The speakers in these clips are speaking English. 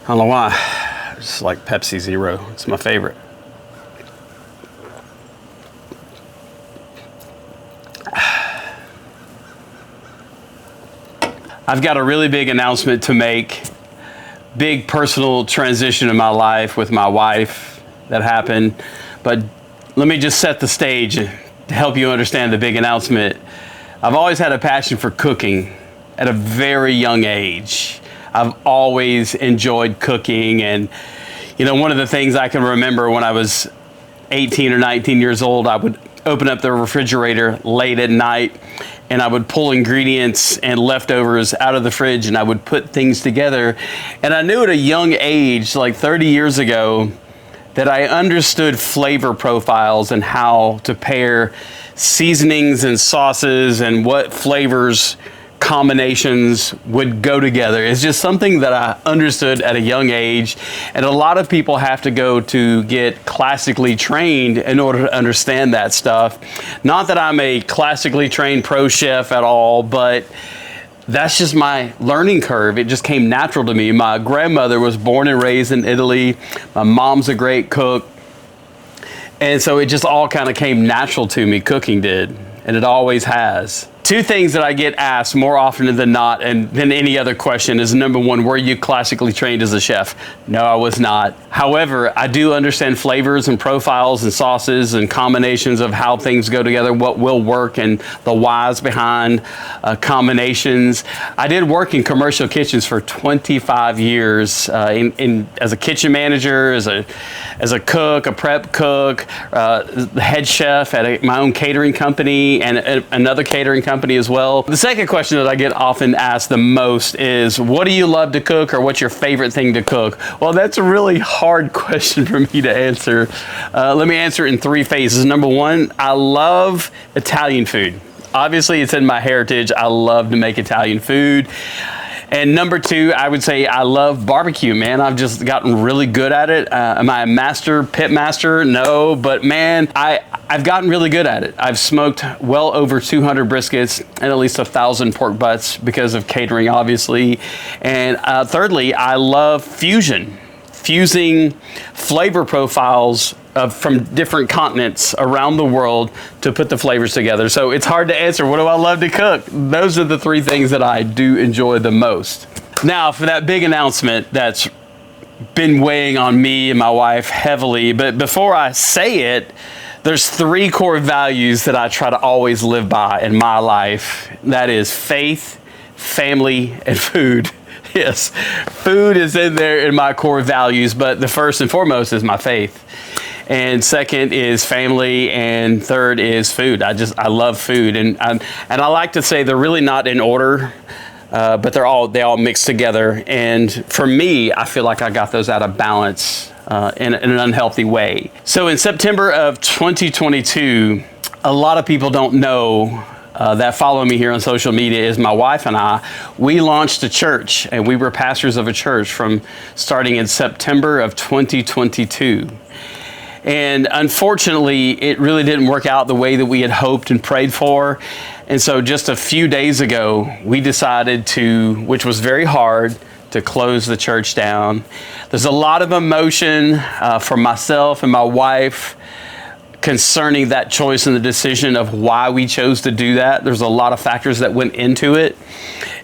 I don't know why. I just like Pepsi Zero. It's my favorite. I've got a really big announcement to make. Big personal transition in my life with my wife that happened. But let me just set the stage to help you understand the big announcement. I've always had a passion for cooking at a very young age. I've always enjoyed cooking, and you know, one of the things I can remember when I was 18 or 19 years old, I would open up the refrigerator late at night and I would pull ingredients and leftovers out of the fridge and I would put things together. And I knew at a young age, like 30 years ago, that I understood flavor profiles and how to pair seasonings and sauces and what flavors combinations would go together. It's just something that I understood at a young age, and a lot of people have to go to get classically trained in order to understand that stuff. Not that I'm a classically trained pro chef at all, but that's just my learning curve. It just came natural to me. My grandmother was born and raised in Italy. My mom's a great cook. And so it just all kind of came natural to me, cooking did, and it always has. Two things that I get asked more often than not, and than any other question, is number one, were you classically trained as a chef? No, I was not. However, I do understand flavors and profiles and sauces and combinations of how things go together, what will work, and the whys behind combinations. I did work in commercial kitchens for 25 years as a kitchen manager, as a cook, a prep cook, the head chef at my own catering company and another catering company as well. The second question that I get often asked the most is, what do you love to cook, or what's your favorite thing to cook? Well, that's a really hard question for me to answer. Let me answer it in three phases. Number one, I love Italian food. Obviously, it's in my heritage. I love to make Italian food. And number two, I would say I love barbecue, man. I've just gotten really good at it. Am I a pit master? No, but man, I've gotten really good at it. I've smoked well over 200 briskets and at least 1,000 pork butts because of catering, obviously. And thirdly, I love fusing flavor profiles from different continents around the world to put the flavors together. So it's hard to answer, what do I love to cook? Those are the three things that I do enjoy the most. Now, for that big announcement that's been weighing on me and my wife heavily, but before I say it, there's three core values that I try to always live by in my life. That is faith, family, and food. Yes, food is in there in my core values, but the first and foremost is my faith. And second is family, and third is food. I love food, and I like to say they're really not in order, but they all mix together. And for me, I feel like I got those out of balance in an unhealthy way. So in September of 2022, a lot of people don't know that follow me here on social media is my wife and I. We launched a church, and we were pastors of a church from starting in September of 2022. And unfortunately, it really didn't work out the way that we had hoped and prayed for. And so just a few days ago, we decided to, which was very hard, to close the church down. There's a lot of emotion for myself and my wife concerning that choice and the decision of why we chose to do that. There's a lot of factors that went into it.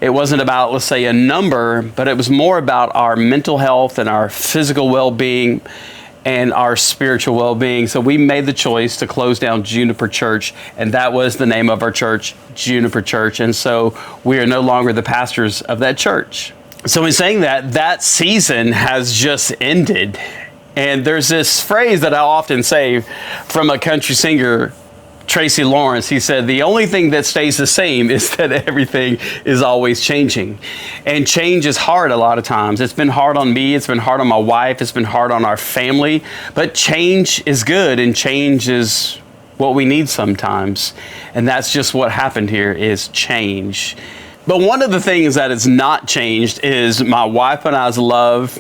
It wasn't about, let's say, a number, but it was more about our mental health and our physical well-being and our spiritual well-being. So we made the choice to close down Juniper Church, and that was the name of our church, Juniper Church. And so we are no longer the pastors of that church. So in saying that, that season has just ended. And there's this phrase that I often say from a country singer, Tracy Lawrence. He said, the only thing that stays the same is that everything is always changing. And change is hard a lot of times. It's been hard on me. It's been hard on my wife. It's been hard on our family. But change is good, and change is what we need sometimes. And that's just what happened here, is change. But one of the things that has not changed is my wife and I's love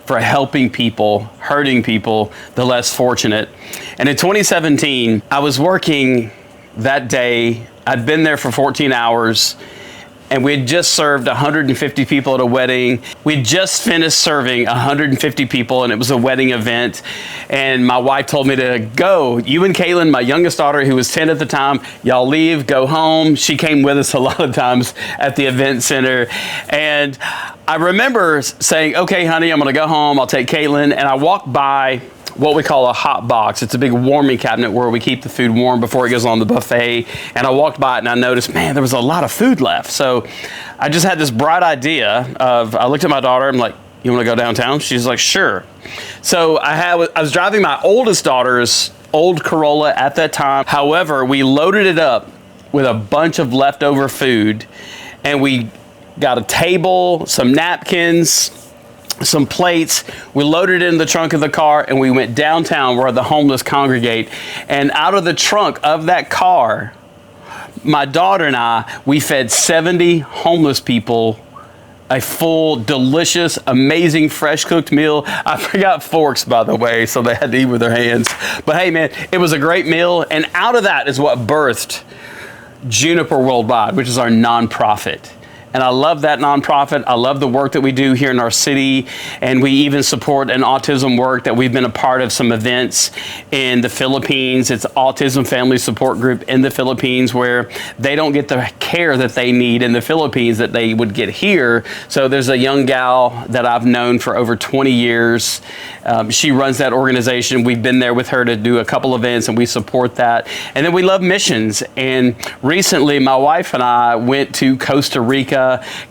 for helping people, hurting people, the less fortunate. And in 2017, I was working that day. I'd been there for 14 hours, And we had just served 150 people at a wedding. We had just finished serving 150 people, and it was a wedding event. And my wife told me to go. You and Kaylin, my youngest daughter, who was 10 at the time, y'all leave, go home. She came with us a lot of times at the event center. And I remember saying, okay, honey, I'm going to go home. I'll take Kaylin. And I walked by what we call a hot box. It's a big warming cabinet where we keep the food warm before it goes on the buffet. And I walked by it and I noticed, man, there was a lot of food left. So I just had this bright idea of, I looked at my daughter, I'm like, you want to go downtown? She's like, sure. So I was driving my oldest daughter's old Corolla at that time. However, we loaded it up with a bunch of leftover food, and we got a table, some napkins, some plates. We loaded it in the trunk of the car, and we went downtown where the homeless congregate. And out of the trunk of that car, my daughter and I, we fed 70 homeless people a full, delicious, amazing, fresh cooked meal. I forgot forks, by the way, so they had to eat with their hands. But hey, man, it was a great meal. And out of that is what birthed Juniper Worldwide, which is our nonprofit. And I love that nonprofit. I love the work that we do here in our city. And we even support an autism work that we've been a part of some events in the Philippines. It's Autism Family Support Group in the Philippines, where they don't get the care that they need in the Philippines that they would get here. So there's a young gal that I've known for over 20 years. She runs that organization. We've been there with her to do a couple events, and we support that. And then we love missions. And recently, my wife and I went to Costa Rica,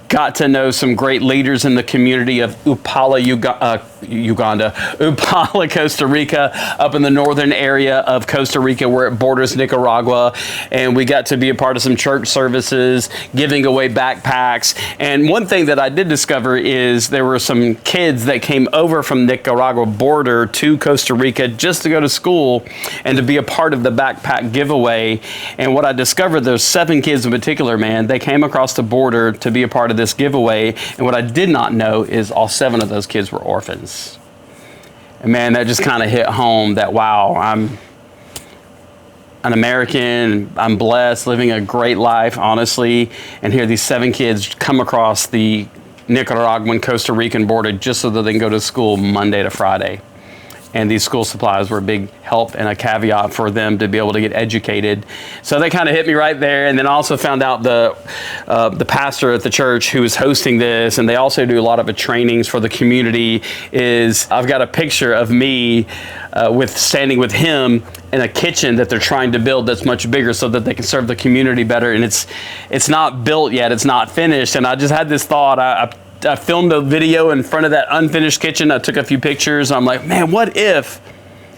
got to know some great leaders in the community of Upala, Costa Rica, up in the northern area of Costa Rica where it borders Nicaragua. And we got to be a part of some church services, giving away backpacks. And one thing that I did discover is there were some kids that came over from Nicaragua border to Costa Rica just to go to school and to be a part of the backpack giveaway. And what I discovered, those 7 kids in particular, man, they came across the border to be a part of this giveaway. And what I did not know is all 7 of those kids were orphans. And man, that just kind of hit home that, wow, I'm an American, I'm blessed, living a great life, honestly. And here these 7 kids come across the Nicaraguan, Costa Rican border just so that they can go to school Monday to Friday. And these school supplies were a big help and a caveat for them to be able to get educated. So they kind of hit me right there. And then I also found out the pastor at the church who is hosting this, and they also do a lot of the trainings for the community, is I've got a picture of me standing with him in a kitchen that they're trying to build that's much bigger so that they can serve the community better. And it's not built yet, it's not finished. And I just had this thought, I filmed a video in front of that unfinished kitchen. I took a few pictures. I'm like, man, what if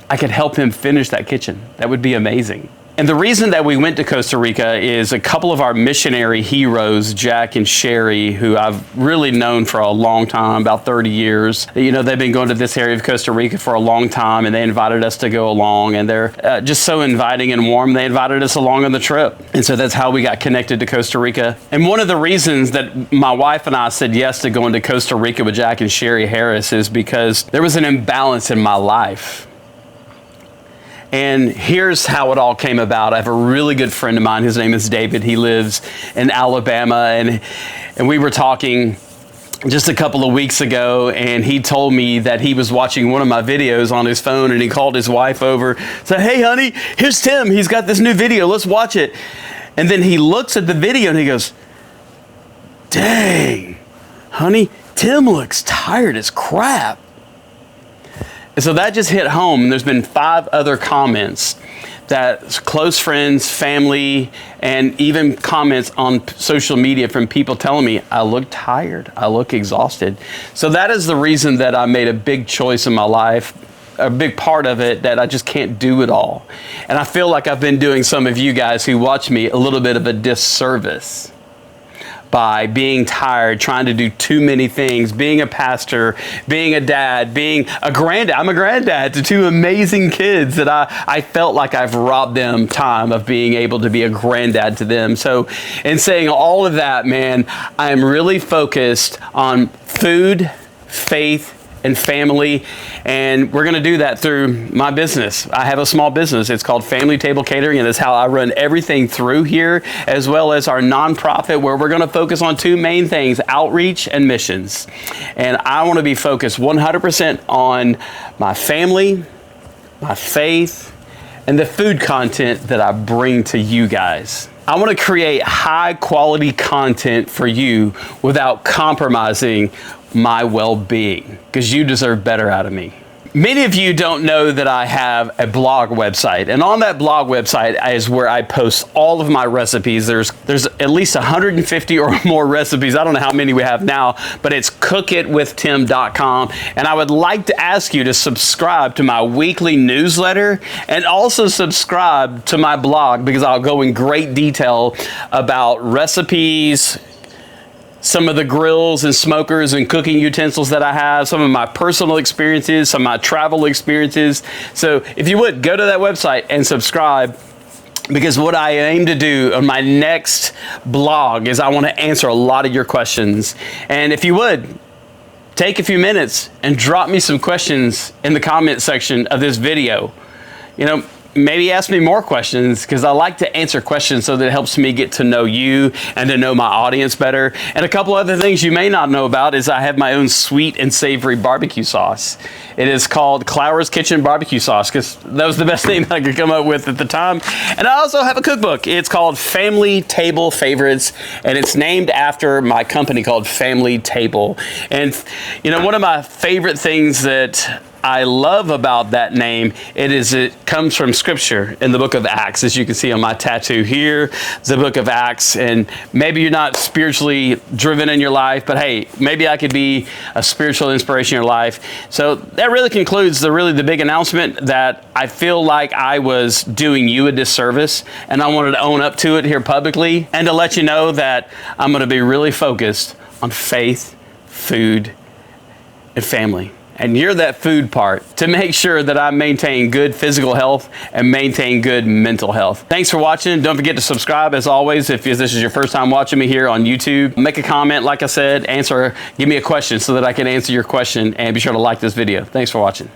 I could help him finish that kitchen? That would be amazing. And the reason that we went to Costa Rica is a couple of our missionary heroes, Jack and Sherry, who I've really known for a long time, about 30 years. You know, they've been going to this area of Costa Rica for a long time, and they invited us to go along, and they're just so inviting and warm. They invited us along on the trip. And so that's how we got connected to Costa Rica. And one of the reasons that my wife and I said yes to going to Costa Rica with Jack and Sherry Harris is because there was an imbalance in my life. And here's how it all came about. I have a really good friend of mine. His name is David. He lives in Alabama. And we were talking just a couple of weeks ago, and he told me that he was watching one of my videos on his phone, and he called his wife over, said, hey, honey, here's Tim. He's got this new video. Let's watch it. And then he looks at the video, and he goes, dang, honey, Tim looks tired as crap. And so that just hit home. And there's been 5 other comments that close friends, family, and even comments on social media from people telling me, I look tired, I look exhausted. So that is the reason that I made a big choice in my life, a big part of it, that I just can't do it all. And I feel like I've been doing some of you guys who watch me a little bit of a disservice by being tired, trying to do too many things, being a pastor, being a dad, being a granddad. I'm a granddad to 2 amazing kids that I felt like I've robbed them time of being able to be a granddad to them. So in saying all of that, man, I am really focused on food, faith, and family. And we're going to do that through my business. I have a small business. It's called Family Table Catering, and that's how I run everything through here, as well as our nonprofit, where we're going to focus on two main things: outreach and missions. And I want to be focused 100% on my family, my faith, and the food content that I bring to you guys. I want to create high quality content for you without compromising my well-being, because you deserve better out of me. Many of you don't know that I have a blog website, and on that blog website is where I post all of my recipes. There's at least 150 or more recipes. I don't know how many we have now, but it's cookitwithtim.com. And I would like to ask you to subscribe to my weekly newsletter and also subscribe to my blog, because I'll go in great detail about recipes, some of the grills and smokers and cooking utensils that I have, some of my personal experiences, some of my travel experiences. So if you would, go to that website and subscribe, because what I aim to do on my next blog is I want to answer a lot of your questions. And if you would, take a few minutes and drop me some questions in the comment section of this video. You know, maybe ask me more questions, because I like to answer questions so that it helps me get to know you and to know my audience better. And a couple other things you may not know about is I have my own sweet and savory barbecue sauce. It is called Clower's Kitchen Barbecue Sauce, because that was the best name I could come up with at the time. And I also have a cookbook. It's called Family Table Favorites, and it's named after my company called Family Table. And you know, one of my favorite things that I love about that name, it comes from scripture in the book of Acts. As you can see on my tattoo here, it's the book of Acts. And maybe you're not spiritually driven in your life, but hey, maybe I could be a spiritual inspiration in your life. So that really concludes the big announcement that I feel like I was doing you a disservice, and I wanted to own up to it here publicly and to let you know that I'm going to be really focused on faith, food, and family. And you're that food part, to make sure that I maintain good physical health and maintain good mental health. Thanks for watching. Don't forget to subscribe, as always, if this is your first time watching me here on YouTube. Make a comment, like I said, give me a question so that I can answer your question, and be sure to like this video. Thanks for watching.